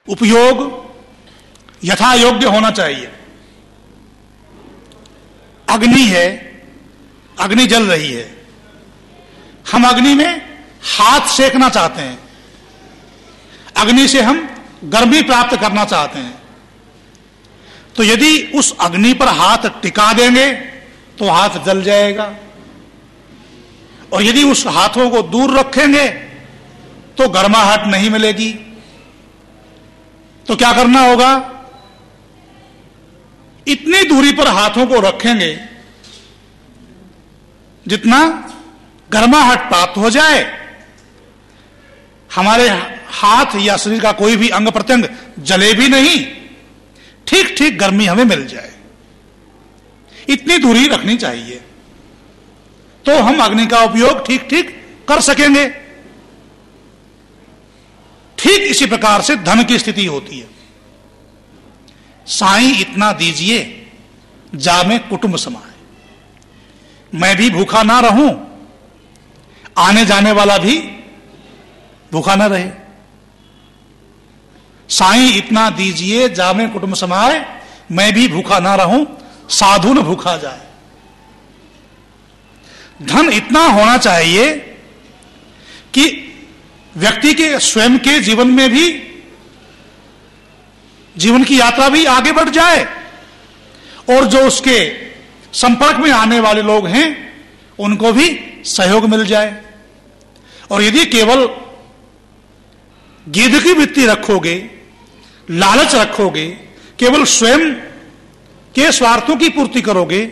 उपयोग यथा योग्य होना चाहिए। अग्नि है, अग्नि जल रही है, हम अग्नि में हाथ सेकना चाहते हैं, अग्नि से हम गर्मी प्राप्त करना चाहते हैं, तो यदि उस अग्नि पर हाथ टिका देंगे तो हाथ जल जाएगा, और यदि उस हाथों को दूर रखेंगे तो गर्माहट नहीं मिलेगी। तो क्या करना होगा? इतनी दूरी पर हाथों को रखेंगे जितना गर्माहट प्राप्त हो जाए, हमारे हाथ या शरीर का कोई भी अंग प्रत्यंग जले भी नहीं, ठीक ठीक गर्मी हमें मिल जाए। इतनी दूरी रखनी चाहिए तो हम अग्नि का उपयोग ठीक ठीक कर सकेंगे। ठीक इसी प्रकार से धन की स्थिति होती है। साईं इतना दीजिए जामे कुटुंब समाए, मैं भी भूखा ना रहूं, आने जाने वाला भी भूखा ना रहे। साईं इतना दीजिए जामे कुटुंब समाए, मैं भी भूखा ना रहूं, साधु न भूखा जाए। धन इतना होना चाहिए कि व्यक्ति के स्वयं के जीवन में भी, जीवन की यात्रा भी आगे बढ़ जाए, और जो उसके संपर्क में आने वाले लोग हैं उनको भी सहयोग मिल जाए। और यदि केवल गिद्ध की वृत्ति रखोगे, लालच रखोगे, केवल स्वयं के स्वार्थों की पूर्ति करोगे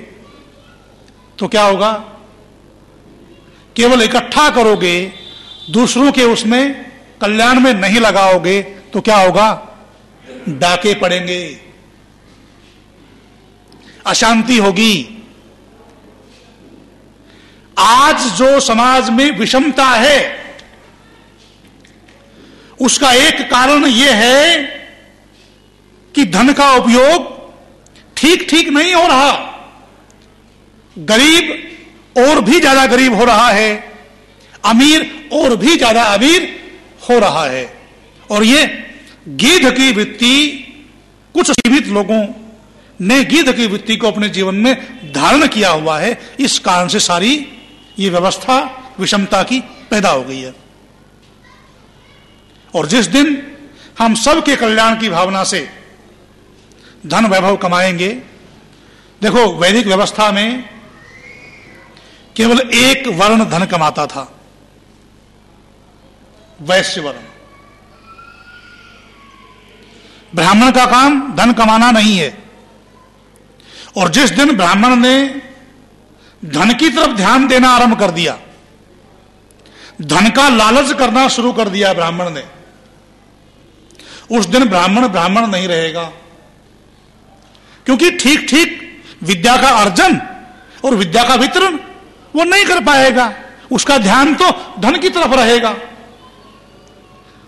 तो क्या होगा? केवल इकट्ठा करोगे, दूसरों के उसमें कल्याण में नहीं लगाओगे तो क्या होगा? डाके पड़ेंगे, अशांति होगी। आज जो समाज में विषमता है उसका एक कारण यह है कि धन का उपयोग ठीक ठीक नहीं हो रहा। गरीब और भी ज्यादा गरीब हो रहा है, अमीर और भी ज्यादा अमीर हो रहा है, और ये गिद्ध की वृत्ति, कुछ सीमित लोगों ने गिद्ध की वृत्ति को अपने जीवन में धारण किया हुआ है। इस कारण से सारी ये व्यवस्था विषमता की पैदा हो गई है। और जिस दिन हम सबके कल्याण की भावना से धन वैभव कमाएंगे, देखो वैदिक व्यवस्था में केवल एक वर्ण धन कमाता था, वैश्य वर्ण। ब्राह्मण का काम धन कमाना नहीं है। और जिस दिन ब्राह्मण ने धन की तरफ ध्यान देना आरंभ कर दिया, धन का लालच करना शुरू कर दिया ब्राह्मण ने, उस दिन ब्राह्मण ब्राह्मण नहीं रहेगा। क्योंकि ठीक ठीक विद्या का अर्जन और विद्या का वितरण वो नहीं कर पाएगा, उसका ध्यान तो धन की तरफ रहेगा,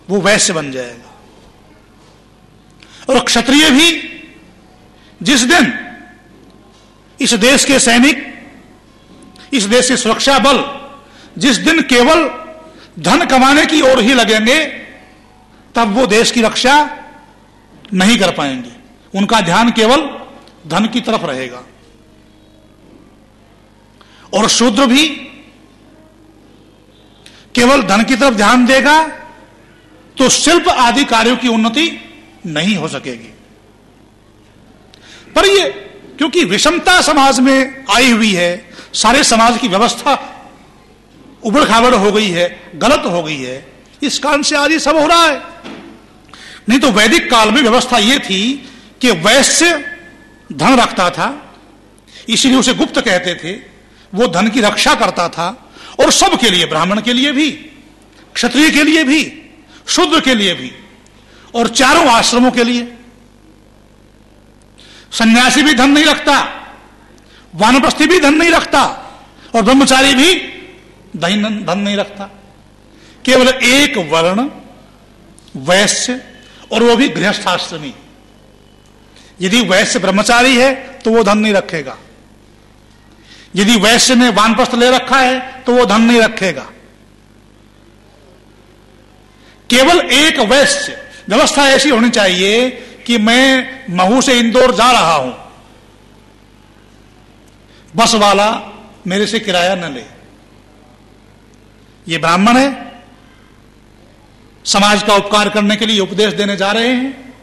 वो वैश्य बन जाएगा। और क्षत्रिय भी जिस दिन इस देश के सैनिक, इस देश के सुरक्षा बल जिस दिन केवल धन कमाने की ओर ही लगेंगे, तब वो देश की रक्षा नहीं कर पाएंगे, उनका ध्यान केवल धन की तरफ रहेगा। और शूद्र भी केवल धन की तरफ ध्यान देगा तो शिल्प आदि कार्यों की उन्नति नहीं हो सकेगी। पर ये क्योंकि विषमता समाज में आई हुई है, सारे समाज की व्यवस्था उबड़ खाबड़ हो गई है, गलत हो गई है, इस कारण से आज ये सब हो रहा है। नहीं तो वैदिक काल में व्यवस्था ये थी कि वैश्य धन रखता था, इसलिए उसे गुप्त कहते थे, वो धन की रक्षा करता था, और सबके लिए, ब्राह्मण के लिए भी, क्षत्रिय के लिए भी, शूद्र के लिए भी, और चारों आश्रमों के लिए। सन्यासी भी धन नहीं रखता, वानप्रस्थी भी धन नहीं रखता, और ब्रह्मचारी भी धन नहीं रखता। केवल एक वर्ण वैश्य, और वो भी गृहस्थाश्रमी। यदि वैश्य ब्रह्मचारी है तो वो धन नहीं रखेगा, यदि वैश्य ने वानप्रस्थ ले रखा है तो वो धन नहीं रखेगा। केवल एक वैश्य व्यवस्था ऐसी होनी चाहिए कि मैं महू से इंदौर जा रहा हूं, बस वाला मेरे से किराया न ले। ये ब्राह्मण है, समाज का उपकार करने के लिए उपदेश देने जा रहे हैं,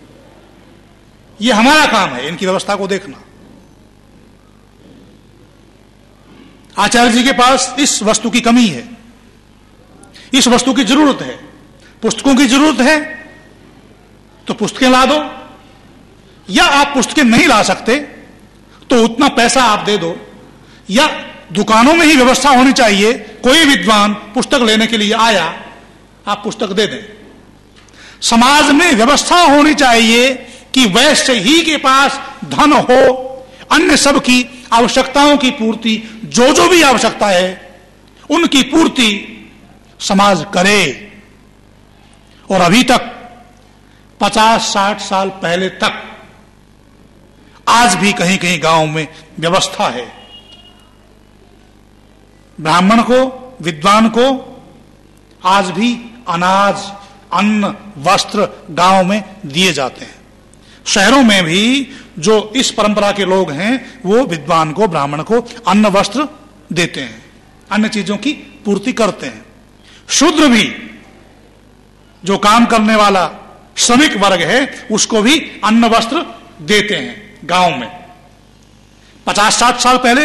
ये हमारा काम है इनकी व्यवस्था को देखना। आचार्य जी के पास इस वस्तु की कमी है, इस वस्तु की जरूरत है, पुस्तकों की जरूरत है, तो पुस्तकें ला दो, या आप पुस्तकें नहीं ला सकते तो उतना पैसा आप दे दो, या दुकानों में ही व्यवस्था होनी चाहिए, कोई विद्वान पुस्तक लेने के लिए आया आप पुस्तक दे दें। समाज में व्यवस्था होनी चाहिए कि वैश्य ही के पास धन हो, अन्य सब की आवश्यकताओं की पूर्ति, जो जो भी आवश्यकता है उनकी पूर्ति समाज करे। और अभी तक 50-60 साल पहले तक आज भी कहीं कहीं गांव में व्यवस्था है, ब्राह्मण को, विद्वान को आज भी अनाज, अन्न, वस्त्र गांव में दिए जाते हैं। शहरों में भी जो इस परंपरा के लोग हैं वो विद्वान को, ब्राह्मण को अन्न वस्त्र देते हैं, अन्य चीजों की पूर्ति करते हैं। शूद्र भी, जो काम करने वाला श्रमिक वर्ग है, उसको भी अन्न वस्त्र देते हैं गांव में। 50-60 साल पहले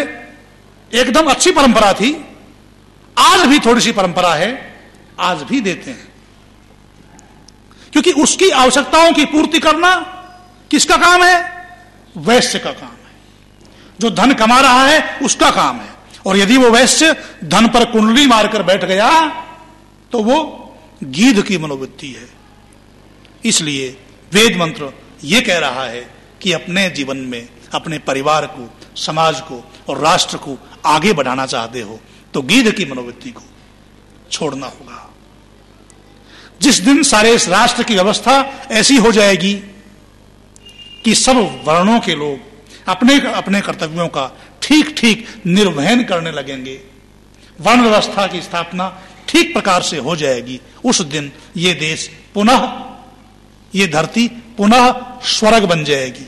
एकदम अच्छी परंपरा थी, आज भी थोड़ी सी परंपरा है, आज भी देते हैं, क्योंकि उसकी आवश्यकताओं की पूर्ति करना किसका काम है? वैश्य का काम है। जो धन कमा रहा है उसका काम है। और यदि वो वैश्य धन पर कुंडली मारकर बैठ गया तो वो गीध की मनोवृत्ति है। इसलिए वेद मंत्र ये कह रहा है कि अपने जीवन में अपने परिवार को, समाज को और राष्ट्र को आगे बढ़ाना चाहते हो तो गीध की मनोवृत्ति को छोड़ना होगा। जिस दिन सारे इस राष्ट्र की व्यवस्था ऐसी हो जाएगी कि सब वर्णों के लोग अपने अपने कर्तव्यों का ठीक ठीक निर्वहन करने लगेंगे, वर्ण व्यवस्था की स्थापना ठीक प्रकार से हो जाएगी, उस दिन ये देश पुनः, ये धरती पुनः स्वर्ग बन जाएगी।